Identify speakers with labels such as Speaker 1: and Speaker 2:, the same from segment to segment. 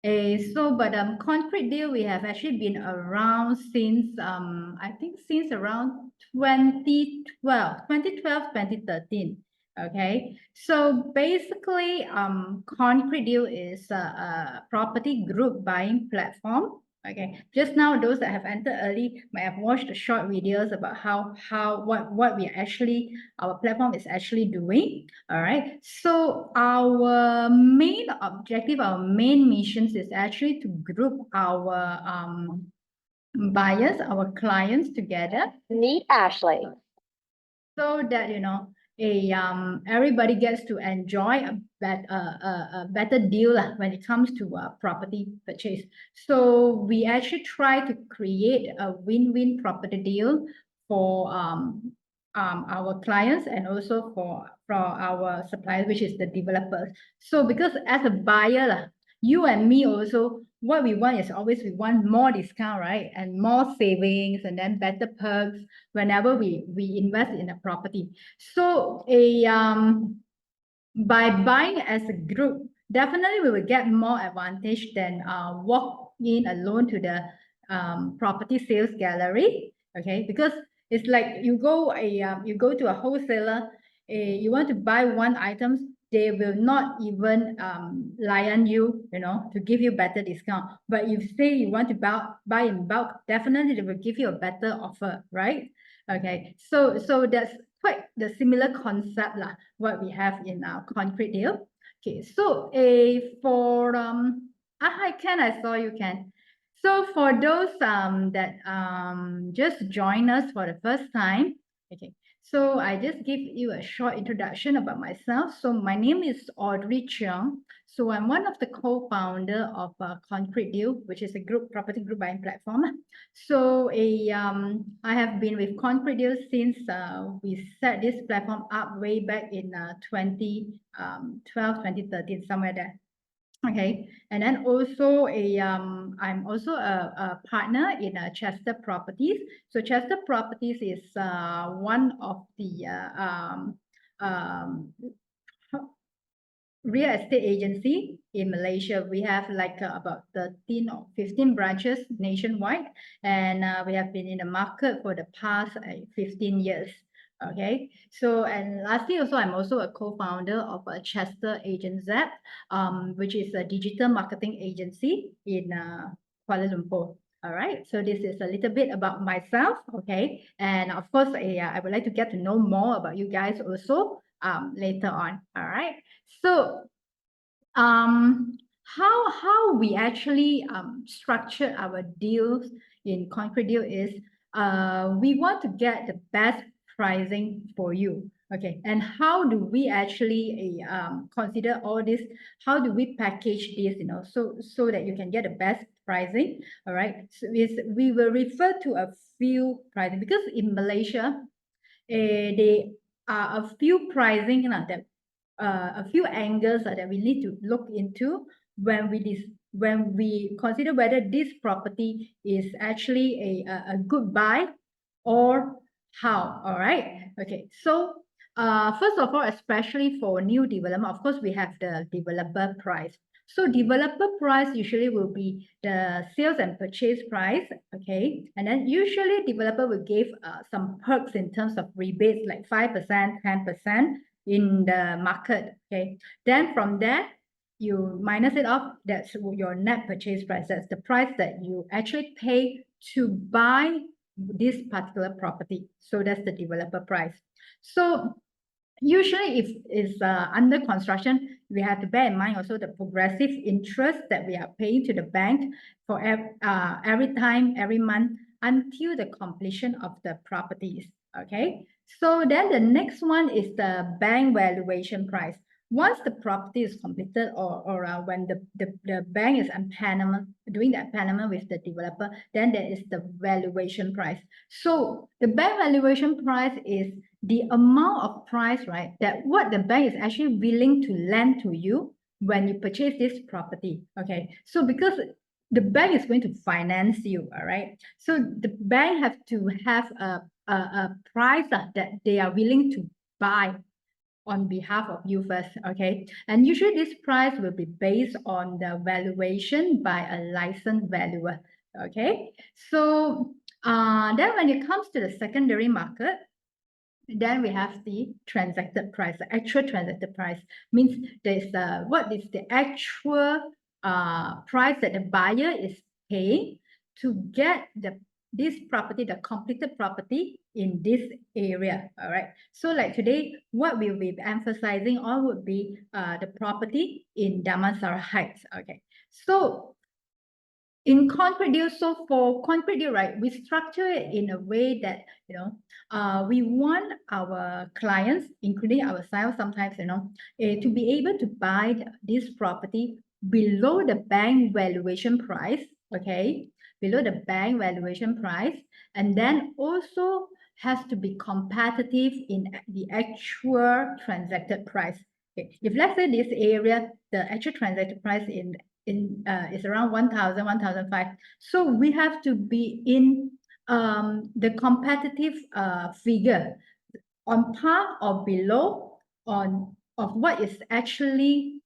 Speaker 1: But concrete deal, we have actually been around since I think since around 2013. Okay, so basically concrete deal is a property group buying platform. Okay, just now those that have entered early might have watched the short videos about what we actually our platform is actually doing. All right. So our main objective, our main missions is actually to group our buyers, our clients together.
Speaker 2: Meet Ashley.
Speaker 1: So that everybody gets to enjoy a better deal when it comes to property purchase. So we actually try to create a win-win property deal for our clients and also for our suppliers, which is the developers. So because as a buyer, you and me also, what we want is always we want more discount, right? And more savings and then better perks whenever we invest in a property. So by buying as a group, definitely we will get more advantage than walk in alone to the property sales gallery. Okay, because it's like you go to a wholesaler, you want to buy one item, they will not even lion you, to give you better discount. But if say you want to buy in bulk, definitely they will give you a better offer, right? Okay, so that's quite the similar concept lah, what we have in our concrete deal. Okay, so for hi Ken, I saw you Ken. So for those that just join us for the first time, okay. So I just give you a short introduction about myself. So my name is Audrey Cheong. So I'm one of the co-founder of Concrete Deal, which is a property group buying platform. So I have been with Concrete Deal since we set this platform up way back in 2012, 2013, somewhere there. Okay, and then also I'm also a partner in Chester Properties. So Chester Properties is one of the real estate agency in Malaysia. We have like about 13 or 15 branches nationwide, and we have been in the market for the past 15 years. Okay, so and lastly also I'm also a co-founder of Chester Agent Z, which is a digital marketing agency in Kuala Lumpur. All right, so this is a little bit about myself. Okay, and of course I would like to get to know more about you guys also later on. All right, so how we actually structure our deals in concrete deal is we want to get the best pricing for you. Okay, and how do we actually consider all this? How do we package this, so that you can get the best pricing? All right, so we will refer to a few pricing because in Malaysia, there are a few pricing that a few angles that we need to look into when we consider whether this property is actually a good buy or how. All right. Okay. So first of all, especially for new development, of course, we have the developer price. So developer price usually will be the sales and purchase price, okay? And then usually developer will give some perks in terms of rebates like 5%, 10% in the market, okay? Then from there, you minus it off, that's your net purchase price. That's the price that you actually pay to buy this particular property. So that's the developer price. So usually if it's under construction, we have to bear in mind also the progressive interest that we are paying to the bank for every time, every month until the completion of the properties. Okay, so then the next one is the bank valuation price. Once the property is completed or when the bank is doing the empanelment with the developer, then there is the valuation price. So the bank valuation price is the amount of price, right, that what the bank is actually willing to lend to you when you purchase this property. Okay, so because the bank is going to finance you, all right, so the bank have to have a price that they are willing to buy on behalf of you first, okay? And usually this price will be based on the valuation by a licensed valuer, okay? So then when it comes to the secondary market, then we have the transacted price. The actual transacted price means there's what is the actual price that the buyer is paying to get this property, the completed property in this area. All right. So like today, what we'll be emphasizing on would be the property in Damansara Heights. Okay. So in concrete deal, so for concrete deal, right, we structure it in a way that, we want our clients, including ourselves sometimes, to be able to buy this property below the bank valuation price, okay, below the bank valuation price, and then also has to be competitive in the actual transacted price. Okay. If let's say this area, the actual transacted price is around 1,000, 1,005. So we have to be in the competitive figure on par or below of what is actually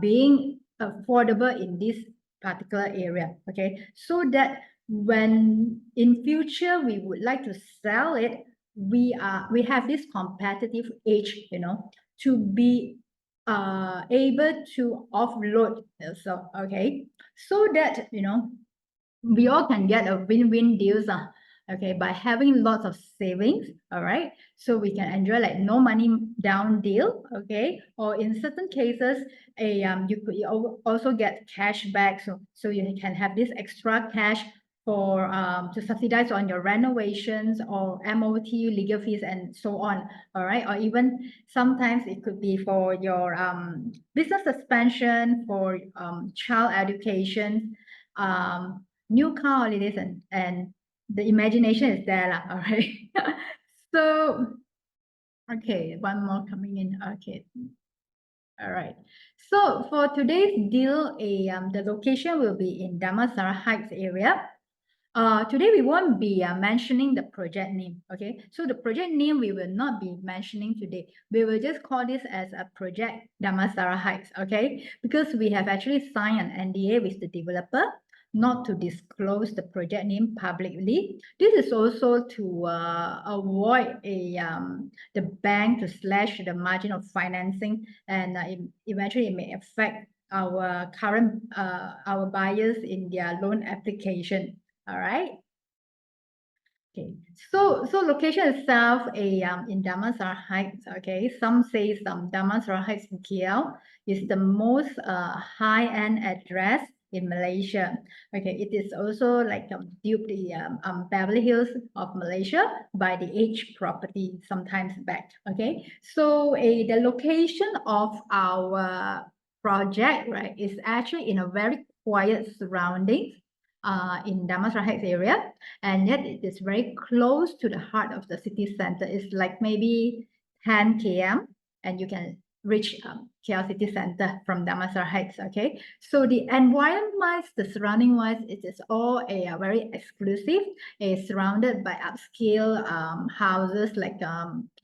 Speaker 1: being affordable in this particular area. Okay, so that when in future we would like to sell it, we have this competitive edge, to be able to offload also, okay, so that we all can get a win-win deals, okay, by having lots of savings, all right, so we can enjoy like no money down deal, okay, or in certain cases you could also get cash back, so you can have this extra cash for to subsidize on your renovations or MOT, legal fees, and so on. All right, or even sometimes it could be for your business expansion, for child education, new car holidays, and the imagination is there, lah. All right. So, okay, one more coming in. Okay. All right. So for today's deal, the location will be in Damansara Heights area. Today we won't be mentioning the project name, okay? So the project name we will not be mentioning today. We will just call this as a project Damansara Heights, okay? Because we have actually signed an NDA with the developer not to disclose the project name publicly. This is also to avoid the bank to slash the margin of financing, and eventually it may affect our current our buyers in their loan application. All right. Okay. So location itself in Damansara Heights. Okay. Some say Damansara Heights in KL is the most high-end address in Malaysia. Okay. It is also like dubbed the Beverly Hills of Malaysia by the H property sometimes back. Okay. So the location of our project, right, is actually in a very quiet surroundings in Damansara Heights area, and yet it is very close to the heart of the city center. It's like maybe 10 km, and you can reach KL city center from Damansara Heights. Okay, so the environment-wise, the surrounding-wise, it is all a very exclusive, surrounded by upscale houses like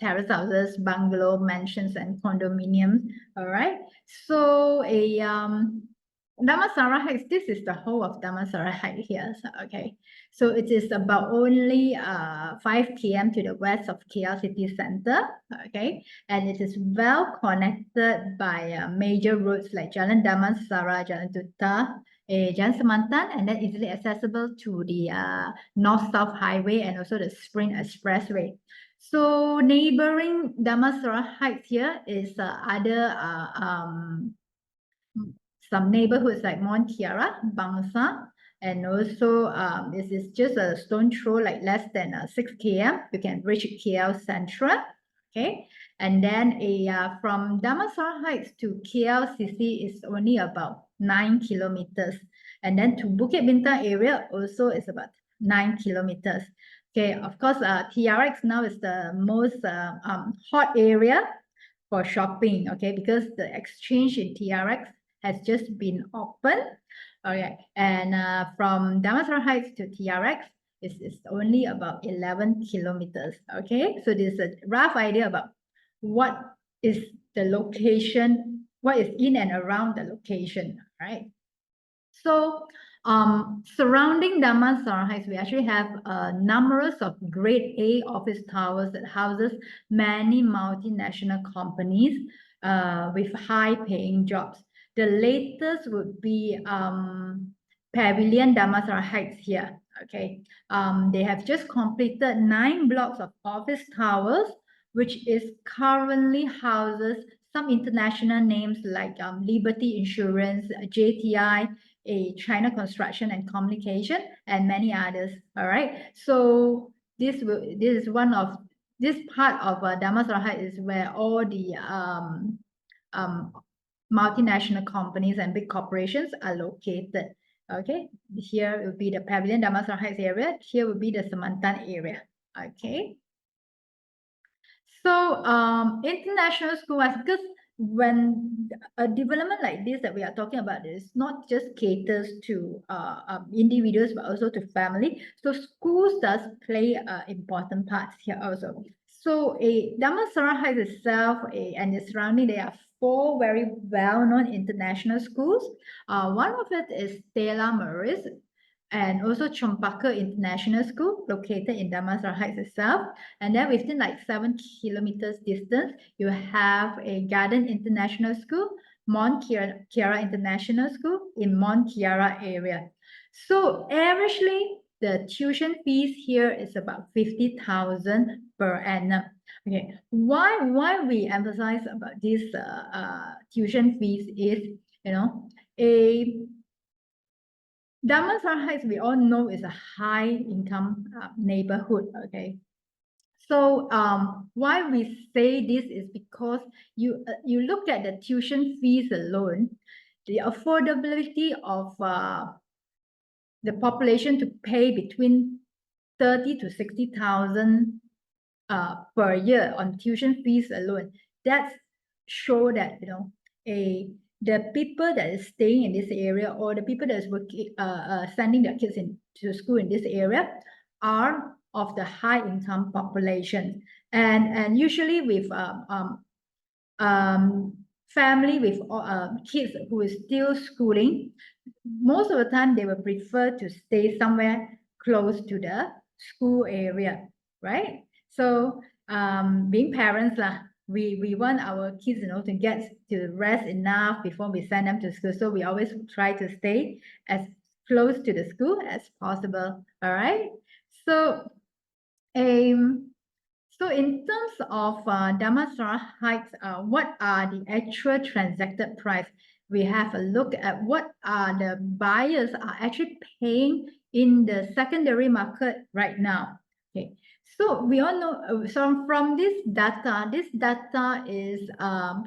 Speaker 1: terrace houses, bungalow, mansions, and condominiums. All right, so Damansara Heights, this is the whole of Damansara Heights here. So, okay. So it is about only 5 km to the west of KL city center. Okay. And it is well connected by major roads like Jalan Damansara, Jalan Duta, Jalan Semantan, and then easily accessible to the North-South Highway and also the Spring Expressway. So neighboring Damansara Heights here is other some neighborhoods like Mont Kiara, Bangsa, and also this is just a stone throw, like less than 6 km. You can reach KL Central, okay? And then from Damansara Heights to KLCC is only about 9 kilometers. And then to Bukit Bintang area also is about 9 kilometers. Okay, of course, TRX now is the most hot area for shopping, okay, because the exchange in TRX has just been opened. Okay, and from Damansara Heights to TRX is only about 11 kilometers. Okay, so this is a rough idea about what is the location, what is in and around the location, right? So, surrounding Damansara Heights, we actually have numerous of Grade A office towers that houses many multinational companies with high-paying jobs. The latest would be Pavilion Damansara Heights here. Okay, they have just completed 9 blocks of office towers, which is currently houses some international names like Liberty Insurance, JTI, a China Construction and Communication, and many others. All right. So this is one of this part of Damansara Heights is where all the um, multinational companies and big corporations are located. Okay. Here will be the Pavilion Damansara Heights area. Here will be the Semantan area. Okay. So international school, because when a development like this that we are talking about is not just caters to individuals but also to family. So schools does play important parts here also. So a Damansara Heights itself and the surrounding, there are 4 very well-known international schools. One of it is Stella Maris, and also Chempaka International School, located in Damansara Heights itself. And then within like 7 kilometers distance, you have a Garden International School, Mont Kiara International School in Mont Kiara area. So averagely, the tuition fees here is about 50,000 per annum. Okay, why we emphasize about this tuition fees is, a Damansara Heights, we all know, is a high-income neighborhood, okay? So why we say this is because you look at the tuition fees alone, the affordability of the population to pay between 30 to 60,000 per year on tuition fees alone. That's show that the people that is staying in this area or the people that is working sending their kids into school in this area are of the high income population, and usually with family with kids who is still schooling, most of the time they will prefer to stay somewhere close to the school area, right? So being parents we want our kids to get to rest enough before we send them to school, so we always try to stay as close to the school as possible. All right, so so in terms of Damansara Heights, what are the actual transacted price? We have a look at what are the buyers are actually paying in the secondary market right now. Okay, so we all know, so from this data is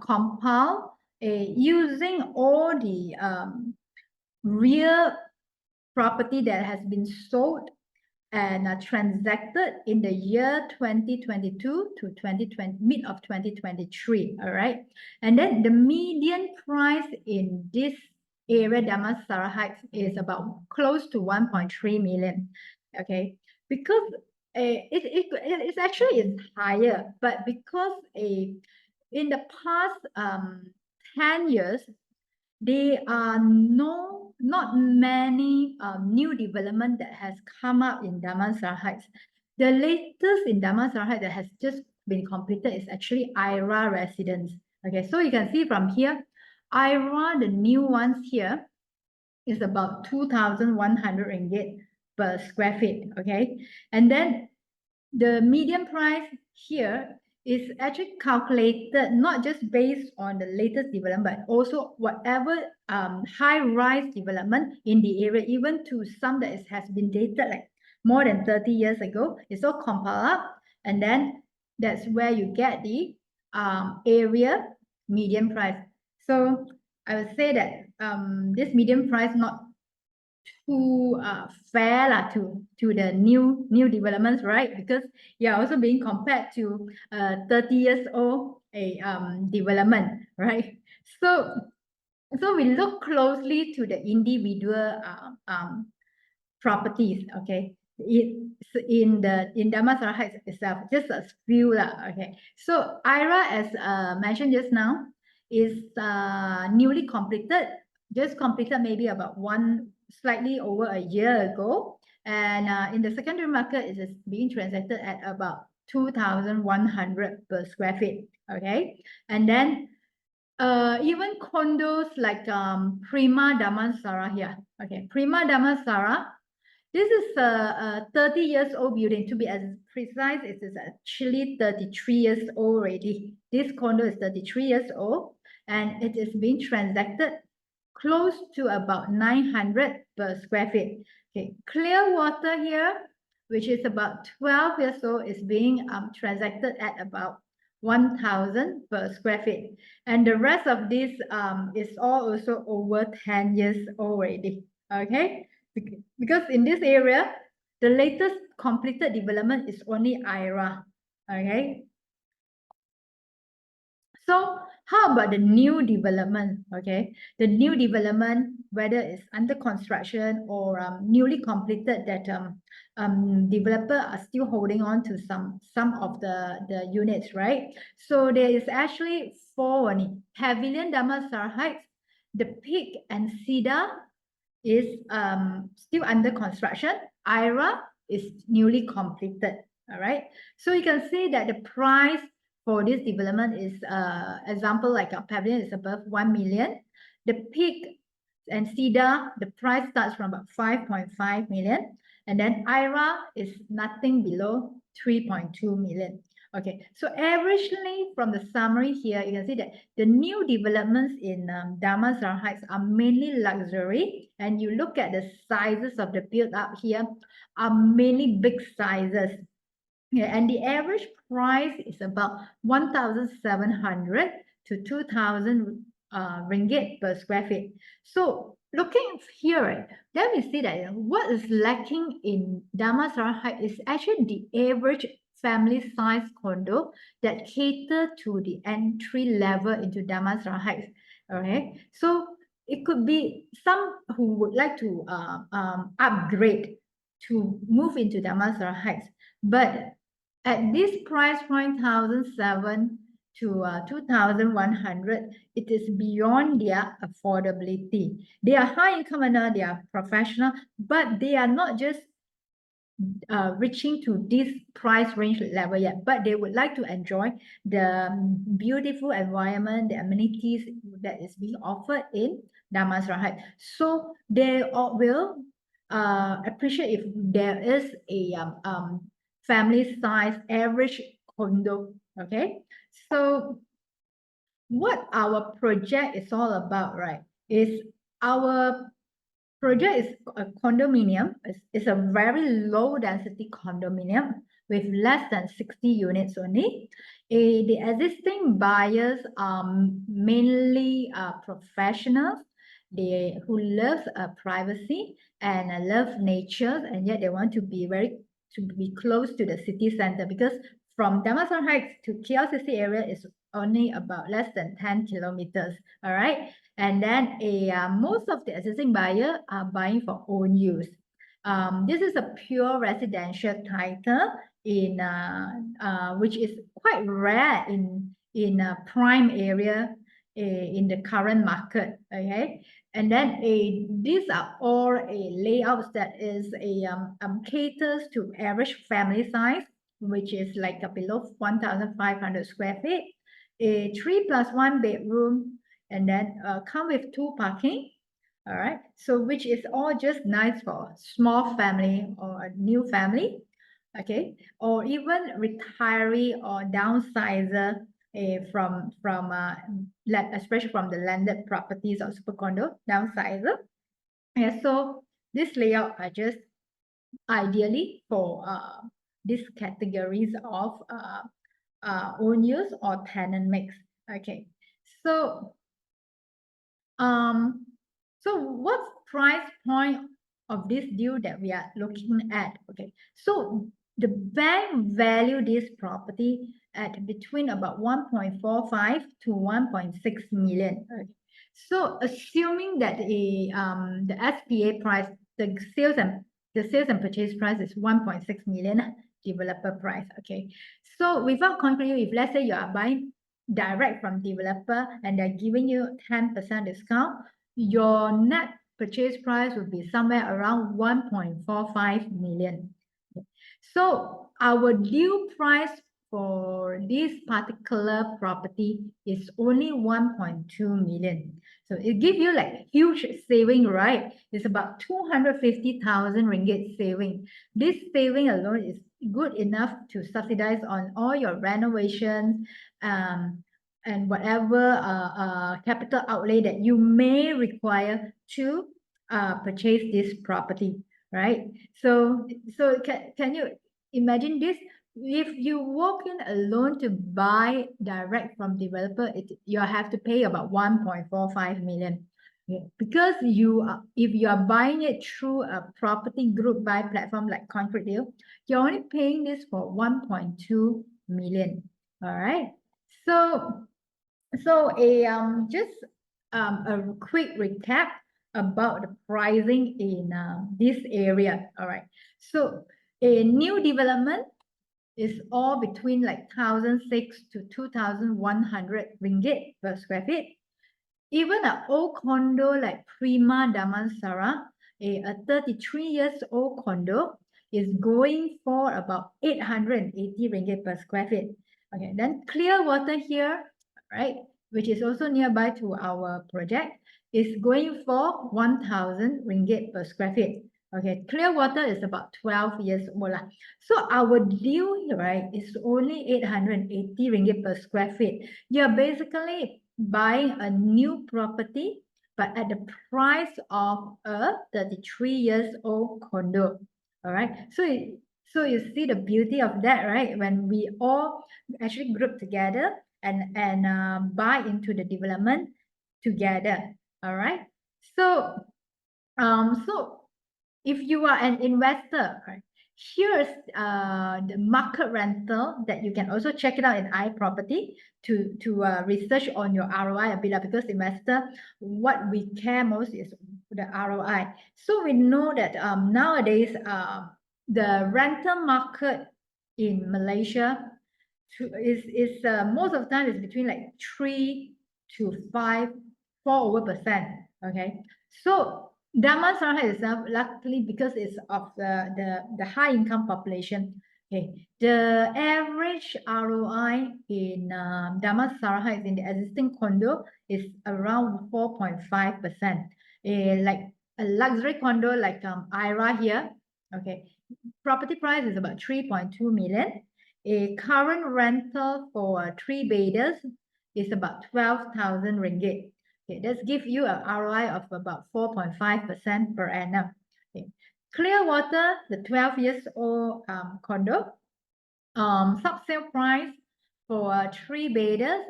Speaker 1: compiled using all the real property that has been sold and transacted in the year 2022 to 2020, mid of 2023. All right, and then the median price in this area, Damansara Heights, is about close to 1.3 million. Okay, because it's actually is higher, but because in the past 10 years, there are not many new development that has come up in Damansara Heights. The latest in Damansara Heights that has just been completed is actually IRA residence. Okay, so you can see from here, IRA, the new ones here, is about 2,100 ringgit per square feet. Okay, and then the median price here is actually calculated not just based on the latest development, but also whatever high-rise development in the area, even to some that has been dated like more than 30 years ago. It's all compiled up, and then that's where you get the area median price. So I would say that this median price not too fair to the new developments, right? Because you're also being compared to 30 years old a development, right? So we look closely to the individual properties. Okay, in Damansara Heights itself, just a few lah. Okay, so IRA, as mentioned just now, is newly completed, just completed maybe about slightly over a year ago, and in the secondary market, it is being transacted at about 2,100 per square feet. Okay, and then even condos like Prima Damansara here. Okay, Prima Damansara. This is a 30 years old building. To be as precise, it is actually 33 years old already. This condo is 33 years old, and it is being transacted close to about 900 per square feet. Okay, Clearwater here, which is about 12 years old, is being transacted at about 1,000 per square feet. And the rest of this is all also over 10 years already. Okay, because in this area, the latest completed development is only IRA. Okay. So how about the new development? Okay, the new development, whether it's under construction or newly completed, that developer are still holding on to some of the units, right? So there is actually 4 only. Pavilion Damansara Heights, the Peak and Cedar is still under construction. IRA is newly completed. All right. So you can see that the price for this development is, example, like a pavilion is above 1 million. The Peak and Cedar, the price starts from about 5.5 million. And then IRA is nothing below 3.2 million. Okay, so averagely from the summary here, you can see that the new developments in Damansara Heights are mainly luxury, and you look at the sizes of the build up here are mainly big sizes. Yeah, and the average price is about 1,700 to 2,000 ringgit per square feet. So looking here, right, then we see that what is lacking in Damansara Heights is actually the average family size condo that cater to the entry level into Damansara Heights. Okay, so it could be some who would like to upgrade to move into Damansara Heights, but at this price point, 1,007 to 2,100, it is beyond their affordability. They are high income earner, they are professional, but they are not just reaching to this price range level yet, but they would like to enjoy the beautiful environment, the amenities that is being offered in Damansara Heights. So they will appreciate if there is a family size average condo. Okay, so what our project is all about, right, is our project is a condominium. It's a very low density condominium with less than 60 units only. The existing buyers are mainly professionals who love privacy and love nature, and yet they want to be close to the city center, because from Damansara Heights to KLCC area is only about less than 10 kilometers. All right. And then most of the existing buyers are buying for own use. This is a pure residential title in which is quite rare in a prime area in the current market. Okay, and then these are all layouts that is caters to average family size, which is like below 1,500 square feet, a 3+1 bedroom, and then come with 2 parking. All right, so which is all just nice for small family or a new family. Okay, or even retiree or downsizer especially from the landed properties or super condo downsizer. Yeah, so this layout are just ideally for these categories of own use or tenant mix. Okay, so what's price point of this deal that we are looking at? Okay, so the bank value this property at between about 1.45 to 1.6 million. Okay. So assuming that the SPA price, the the sales and purchase price is 1.6 million developer price. Okay, so without concrete yield, if let's say you are buying direct from developer and they're giving you 10% discount, your net purchase price would be somewhere around 1.45 million. So our deal price for this particular property is only 1.2 million. So it gives you like huge saving, right? It's about 250,000 ringgit saving. This saving alone is good enough to subsidize on all your renovations and whatever capital outlay that you may require to purchase this property, right? So can you imagine this? If you walk in alone to buy direct from developer, you have to pay about 1.45 million. Yeah. Because if you are buying it through a property group buy platform like Concrete Deal, you're only paying this for 1.2 million. All right. So just a quick recap about the pricing in this area. All right. So a new development is all between like 1,006 to 2,100 ringgit per square feet. Even an old condo like Prima Damansara, a 33 years old condo, is going for about 880 ringgit per square feet. Okay, then Clearwater here, right, which is also nearby to our project, is going for 1,000 ringgit per square feet. Okay, Clearwater is about 12 years old. So our deal here, right, is only 880 ringgit per square feet. You're basically buying a new property, but at the price of a 33 years old condo. All right. So you see the beauty of that, right? When we all actually group together and buy into the development together. All right. So so if you are an investor, right, here's the market rental that you can also check it out in iProperty to research on your ROI a bit, because investor, what we care most is the ROI. So we know that nowadays the rental market in Malaysia is most of the time is between like 3 to 5, 4%. Okay, so Damansara Heights itself, luckily because it's of the high income population, okay, the average ROI in Damansara Heights in the existing condo is around 4.5%. Like a luxury condo like IRA here, okay, property price is about 3.2 million. A current rental for 3 bedders is about 12,000 ringgit. Okay, that gives you a ROI of about 4.5% per annum. Okay. Clearwater, the 12 years old condo, sub-sale price for 3 bedders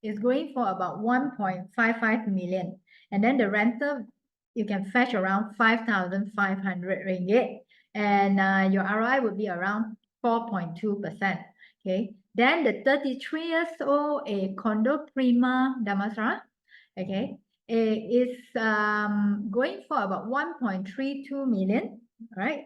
Speaker 1: is going for about 1.55 million. And then the rental, you can fetch around 5,500 ringgit. And your ROI would be around 4.2%. Okay. Then the 33 years old a condo Prima Damansara, okay, is going for about 1.32 million, right?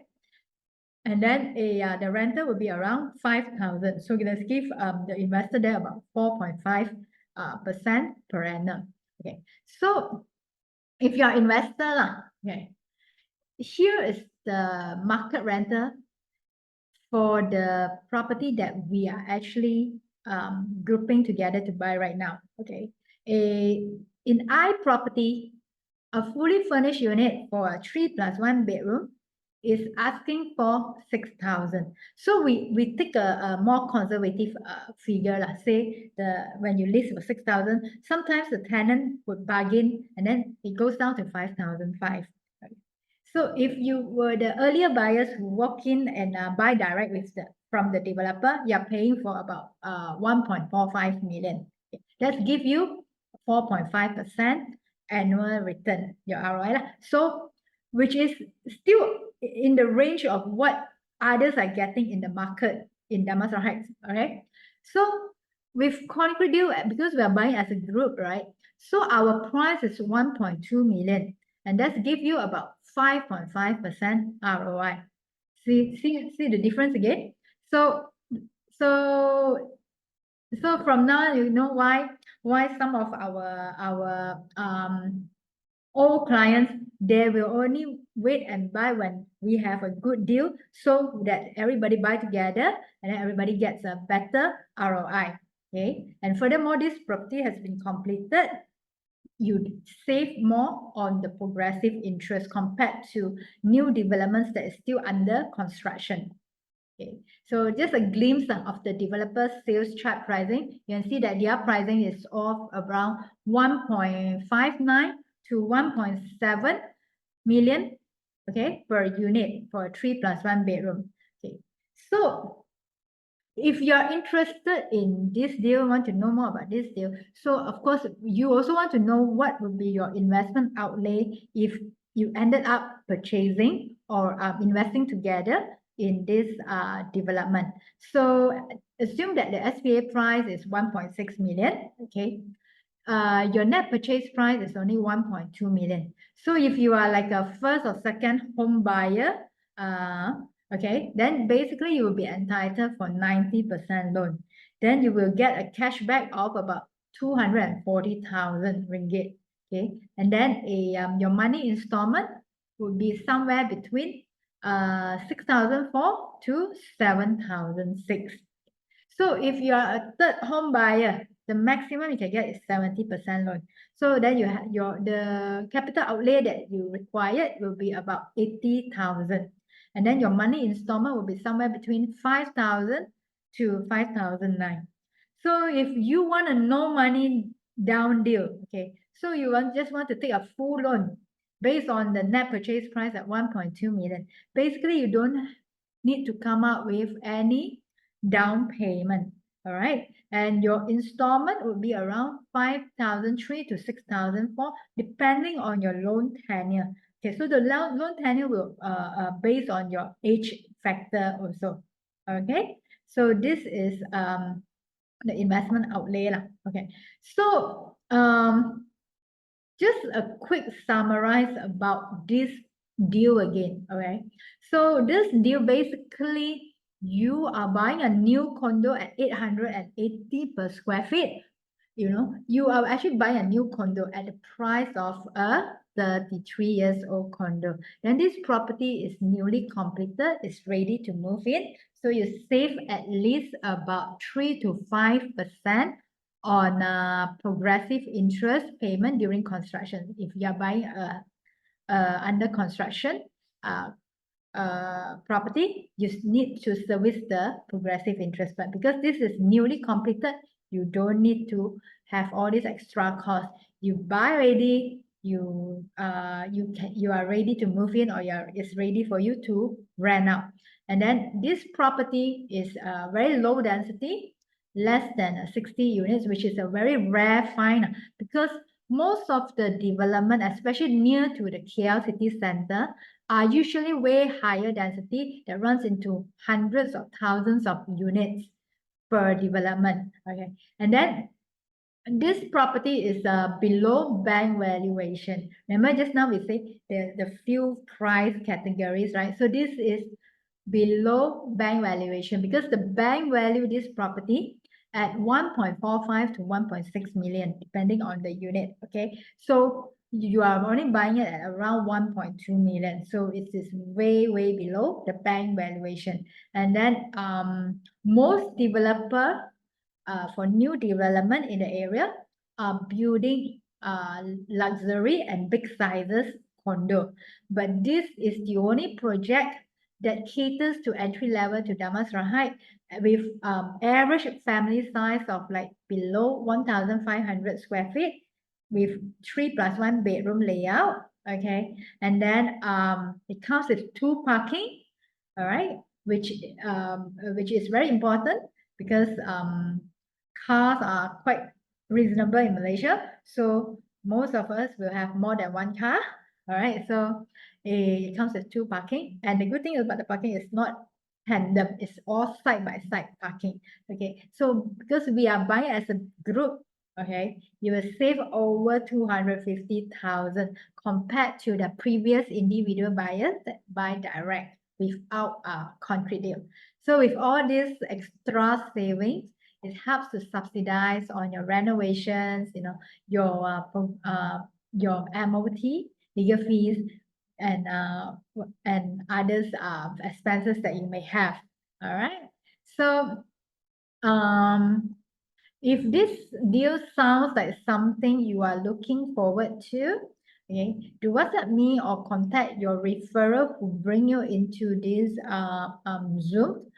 Speaker 1: And then the rental will be around 5,000. So let's give the investor there about 4.5% per annum. Okay. So if you're an investor, okay, here is the market rental for the property that we are actually grouping together to buy right now. Okay. In iProperty, a fully furnished unit for a 3+1 bedroom is asking for 6,000. So we take a more conservative figure. Let's say when you list for 6,000, sometimes the tenant would bargain and then it goes down to 5,500. So if you were the earlier buyers who walk in and buy direct from the developer, you're paying for about 1.45 million. Let's give you 4.5% annual return, your ROI. So which is still in the range of what others are getting in the market in Damansara Heights. All right. So with Concrete Deal, because we are buying as a group, right? So our price is 1.2 million. and that's give you about 5.5% ROI. See the difference again. So from now you know why some of our old clients, they will only wait and buy when we have a good deal, so that everybody buy together and then everybody gets a better ROI. Okay, and furthermore, this property has been completed, you save more on the progressive interest compared to new developments that is still under construction. Okay, so just a glimpse of the developer sales chart pricing. You can see that their pricing is of around 1.59 to 1.7 million, okay, per unit for a 3+1 bedroom. Okay, so if you're interested in this deal, want to know more about this deal, so of course you also want to know what would be your investment outlay if you ended up purchasing or investing together in this development. So assume that the SPA price is 1.6 million, okay. Your net purchase price is only 1.2 million. So if you are like a first or second home buyer, okay, then basically you will be entitled for 90% loan. Then you will get a cashback of about 240,000 ringgit. Okay, and then your money installment would be somewhere between 6,004 to 7,006. So if you are a third home buyer, the maximum you can get is 70% loan. So then you have the capital outlay that you required will be about 80,000. And then your money installment will be somewhere between 5,000 to 5,009. So if you want a no money down deal, okay, so you just want to take a full loan based on the net purchase price at 1.2 million. Basically, you don't need to come up with any down payment. All right, and your installment would be around 5,003 to 6,004, depending on your loan tenure. Okay, so the loan tenure will based on your age factor also. Okay, so this is the investment outlay lah. Okay, so just a quick summarize about this deal again. Okay, so this deal basically, you are buying a new condo at 880 per square feet. You know, you are actually buying a new condo at the price of a 33 years old condo. Then this property is newly completed, it's ready to move in. So you save at least about 3 to 5% on progressive interest payment during construction. If you are buying under construction property, you need to service the progressive interest. But because this is newly completed, you don't need to have all these extra costs. You buy ready, you are ready to move in, or it's ready for you to rent out. And then this property is very low density, less than 60 units, which is a very rare find, because most of the development, especially near to the KL city center, are usually way higher density that runs into hundreds of thousands of units per development. Okay, and then this property is below bank valuation. Remember just now we say the few price categories, right? So this is below bank valuation because the bank value this property at 1.45 to 1.6 million, depending on the unit. Okay, so you are only buying it at around 1.2 million. So it is way below the bank valuation. And then most developer for new development in the area are building luxury and big sizes condo. But this is the only project that caters to entry level to Damansara Heights with average family size of like below 1,500 square feet with 3+1 bedroom layout. Okay, and then it comes with 2 parking. All right, which is very important because cars are quite reasonable in Malaysia, so most of us will have more than 1 car. All right, so it comes with 2 parking, and the good thing about the parking is not tandem, it's all side by side parking. Okay, so because we are buying as a group, okay, you will save over 250,000 compared to the previous individual buyers that buy direct without a concrete deal. So with all these extra savings, it helps to subsidize on your renovations, your MOT, legal fees, and others expenses that you may have. All right. So um if this deal sounds like something you are looking forward to, okay, do WhatsApp me or contact your referral who bring you into this Zoom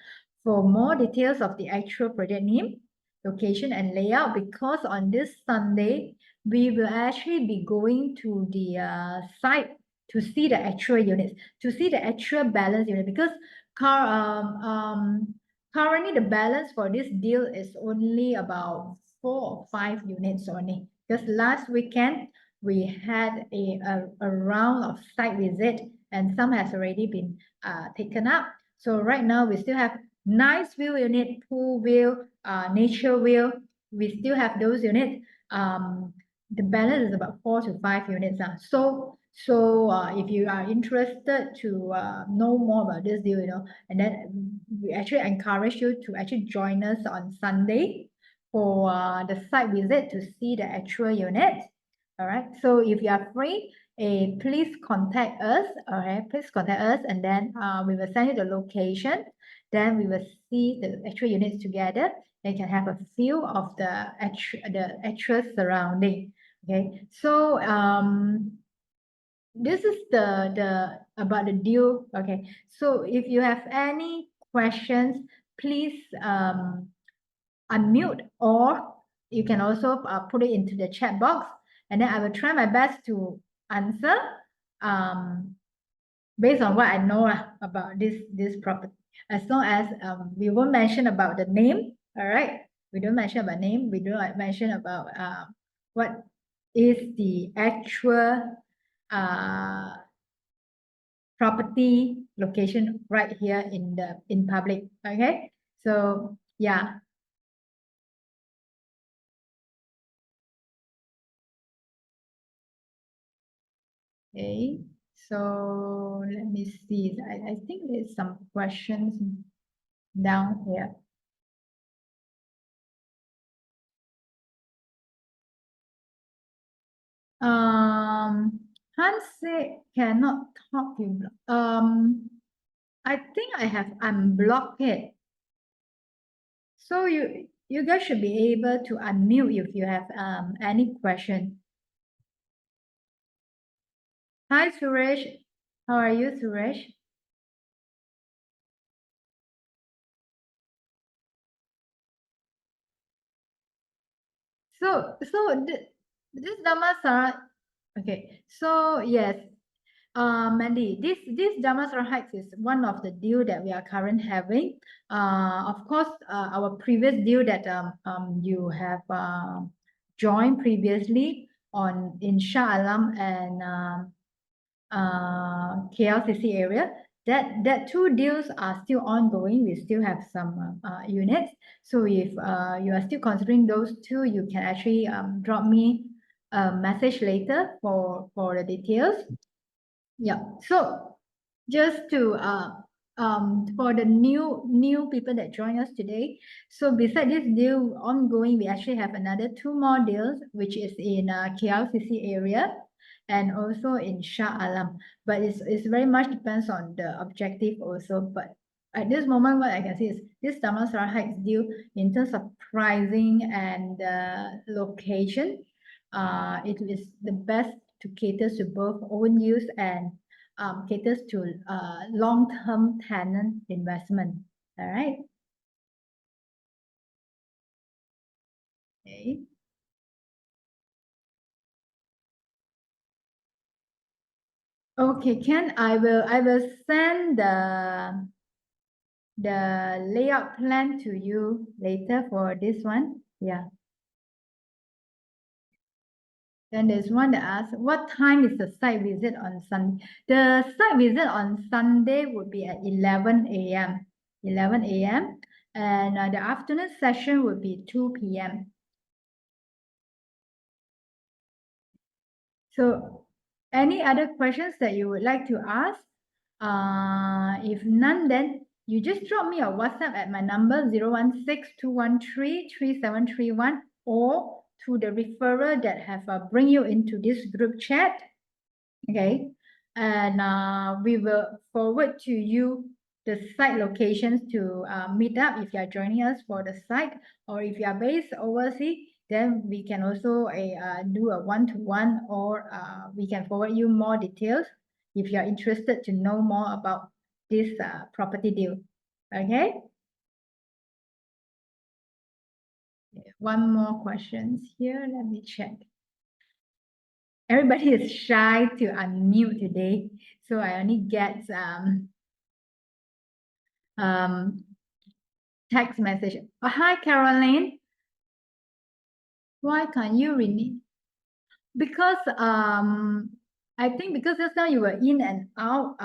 Speaker 1: for more details of the actual project name, location, and layout. Because on this Sunday, we will actually be going to the site to see the actual units, to see the actual balance unit. Because car currently, the balance for this deal is only about 4 or 5 units only. Because last weekend, we had a round of site visit and some has already been taken up. So right now, we still have nice view unit, pool view, nature view. We still have those units. The balance is about 4 to 5 units. So if you are interested to know more about this deal, and then we actually encourage you to actually join us on Sunday for the site visit to see the actual unit. All right. So if you are free, please contact us. All right. Please contact us, and then we will send you the location. Then we will see the actual units together. They can have a feel of the actual surrounding. Okay. So this is the about the deal. Okay. So if you have any questions, please unmute, or you can also put it into the chat box, and then I will try my best to answer based on what I know about this property. As long as we won't mention about the name, all right? We don't mention about name. We don't mention about what is the actual property location right here in public. Okay, so yeah. Okay, so let me see. I think there's some questions down here. Hans said cannot talk you. I think I have unblocked it. So you guys should be able to unmute if you have any question. Hi Suresh, how are you, Suresh? This Damansara, okay. So yes, Mandy, this Damansara Heights is one of the deal that we are currently having. Of course, our previous deal that you have joined previously on in Shah Alam and KLCC area. That two deals are still ongoing. We still have some units. So if you are still considering those two, you can actually drop me a message later for the details. Yeah. So just to for the new people that join us today. So beside this deal ongoing, we actually have another two more deals, which is in KLCC area and also in Shah Alam. But it's very much depends on the objective also. But at this moment, what I can see is this Damansara Heights deal in terms of pricing and location, it is the best to cater to both own use and caters to long-term tenant investment. All right. Okay. Okay, Ken, I will send the layout plan to you later for this one. Yeah. Then there's one that asks, what time is the site visit on Sunday? The site visit on Sunday would be at 11 a.m. 11 a.m. And the afternoon session would be 2 p.m. So any other questions that you would like to ask? If none, then you just drop me a WhatsApp at my number 016-213-3731 or to the referrer that have bring you into this group chat. Okay. And we will forward to you the site locations to meet up if you are joining us for the site, or if you are based overseas, then we can also do a one-to-one, or we can forward you more details if you are interested to know more about this property deal. Okay. One more questions here. Let me check. Everybody is shy to unmute today, so I only get text message. Oh, hi, Caroline. Why can't you renew? Because I think because just now you were in and out,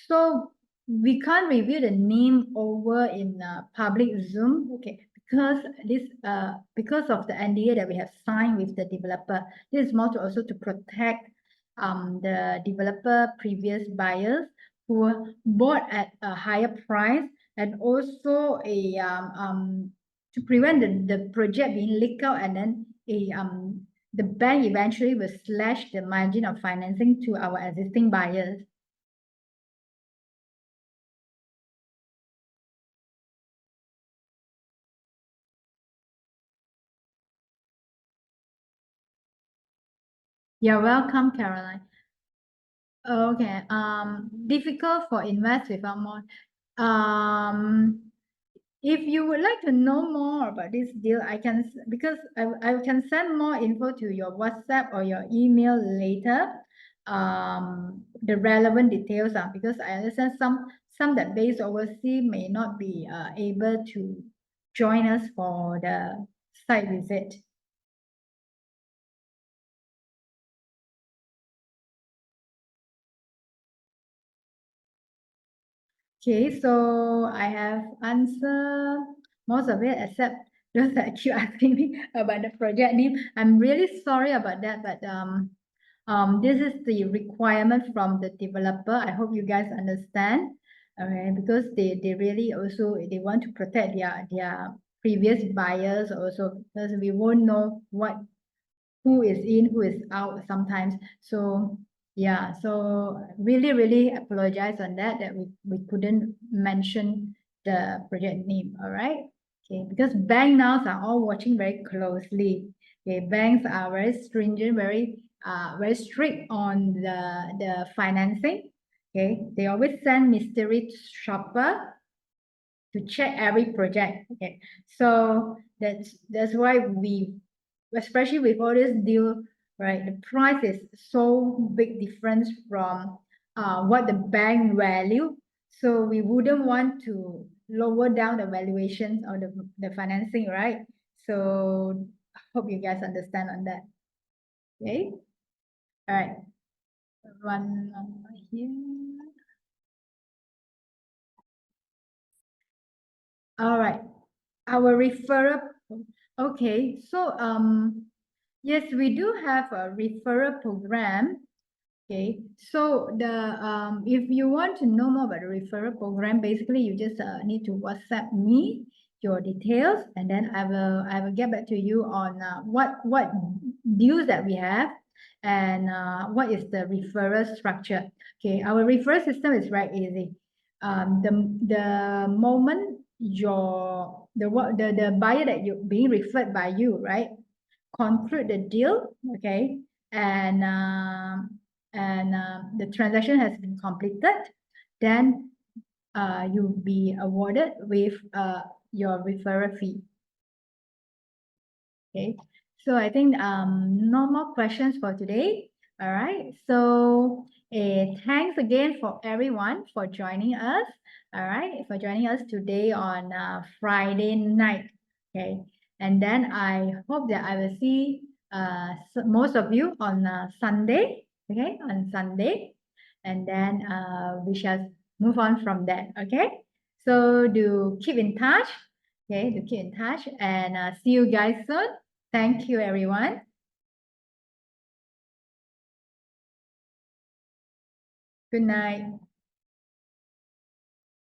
Speaker 1: so we can't reveal the name over in public Zoom. Okay, because of the NDA that we have signed with the developer. This is more to also to protect the developer previous buyers who bought at a higher price, and also to prevent the project being leaked out, and then the bank eventually will slash the margin of financing to our existing buyers. You're welcome, Caroline. Okay. Difficult for invest without more. If you would like to know more about this deal, I can, because I can send more info to your WhatsApp or your email later. The relevant details are, because I understand some that based overseas may not be able to join us for the site visit. Okay, so I have answered most of it except those that keep asking me about the project name. I'm really sorry about that, but this is the requirement from the developer. I hope you guys understand. Okay, because they really also they want to protect their previous buyers also, because we won't know who is in, who is out sometimes. So yeah, so really apologize on that we couldn't mention the project name. All right. Okay, because bank now are all watching very closely. Okay, banks are very stringent, very strict on the financing. Okay, they always send mystery shopper to check every project. Okay, so that's why we, especially with all this deal, right? The price is so big difference from what the bank value. So we wouldn't want to lower down the valuations or the financing, right? So hope you guys understand on that. Okay. All right. One more here. All right. Our referral. Okay. So yes, we do have a referral program. Okay, so if you want to know more about the referral program, basically you just need to WhatsApp me your details, and then I will get back to you on what deals that we have, and what is the referral structure. Okay, our referral system is very easy. The moment the buyer that you being referred by you, right, conclude the deal, okay, and the transaction has been completed, then you'll be awarded with your referral fee. Okay, so I think no more questions for today. All right, so thanks again for everyone for joining us. All right, for joining us today on Friday night. Okay, and then I hope that I will see most of you on Sunday. Okay, on Sunday, and then we shall move on from that. Okay, so do keep in touch. Okay, do keep in touch, and see you guys soon. Thank you, everyone. Good night.